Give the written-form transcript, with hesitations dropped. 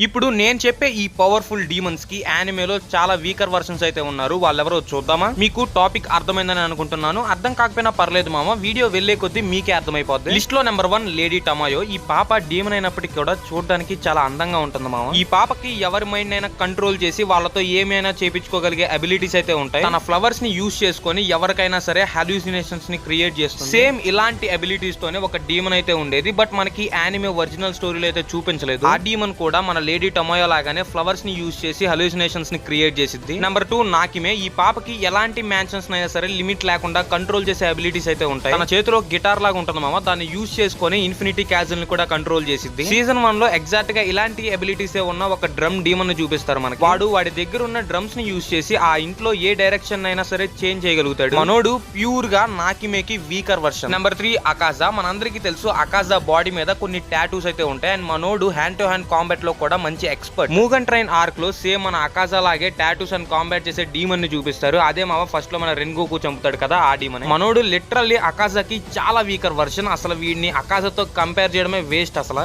ఇప్పుడు నేను చెప్పే ఈ పవర్ఫుల్ డీమన్స్ కి యానిమేలో చాలా వీకర్ వర్షన్స్ అయితే ఉన్నారు. వాళ్ళెవరో చూద్దామా? మీకు టాపిక్ అర్థమైందని అనుకుంటున్నాను. అర్థం కాకపోయినా పర్లేదు మామ, వీడియో వెళ్లే కొద్దీ మీకే అర్థమైపోద్ది. లిస్ట్ లో నెంబర్ 1 లేడీ టమాయో. ఈ పాప డీమన్ అయినప్పటికీ కూడా చూడడానికి చాలా అందంగా ఉంటుంది మామ. ఈ పాపకి ఎవరి మైండ్ అయినా కంట్రోల్ చేసి వాళ్ళతో ఏమైనా చేపించుకోగలిగే అబిలిటీస్ అయితే ఉంటాయి. తన ఫ్లవర్స్ ని యూజ్ చేసుకొని ఎవరికైనా సరే హాల్యూసినేషన్స్ ని క్రియేట్ చేస్తుంది. సేమ్ ఇలాంటి అబిలిటీస్ తోనే ఒక డీమన్ అయితే ఉండేది, బట్ మనకి యానిమే ఒరిజినల్ స్టోరీలో అయితే చూపించలేదు. ఆ డీమన్ కూడా మన లేడీ టమాయో లాగానే ఫ్లవర్స్ ని యూజ్ చేసి హల్యూసినేషన్స్ ని క్రియేట్ చేసిద్ది. నెంబర్ 2 నాకిమే. ఈ పాపకి ఎలాంటి మ్యాన్షన్స్ అయినా సరే లిమిట్ లేకుండా కంట్రోల్ చేసే అబిలిటీస్ అయితే ఉంటాయి. తన చేతిలో గిటార్ లాగా ఉంటుంది మామ, దాన్ని యూజ్ చేసుకొని ఇన్ఫినిటీ క్యాజల్ ని కూడా కంట్రోల్ చేసిద్ది. సీజన్ 1 లో ఎగ్జాక్ట్ గా ఇలాంటి అబిలిటీస్ ఉన్న ఒక డ్రమ్ డీమన్ ని చూపిస్తారు మనకి. వాడి దగ్గర ఉన్న డ్రమ్స్ ని యూజ్ చేసి ఆ ఇంట్లో ఏ డైరెక్షన్ అయినా సరే చేంజ్ చేయగలుగుతాడు. మనోడు ప్యూర్ గా నాకిమేకి వీకర్ వర్షన్. నెంబర్ 3 అకాజా. మనందరికీ తెలుసు అకాజా బాడీ మీద కొన్ని టాటూస్ అయితే ఉంటాయి. అండ్ మనోడు హ్యాండ్ టు హ్యాండ్ కాంబాట్ లో కూడా మంచి ఎక్స్పర్ట్. మూగన్ ట్రైన్ ఆర్క్ లో సేమ్ మన అకాజా లాగే టాటూస్ అండ్ కాంబాట్ చేసే డీమన్ ని చూపిస్తారు. అదే మావ ఫస్ట్ లో మన రెన్గోకు చంపుతాడు కదా, ఆ డీమన్. మనోడు లిటరల్లీ అకాజాకి చాలా వీకర్ వర్షన్. అసలు వీడిని అకాజాతో కంపేర్ చేయడమే వేస్ట్ అసలు.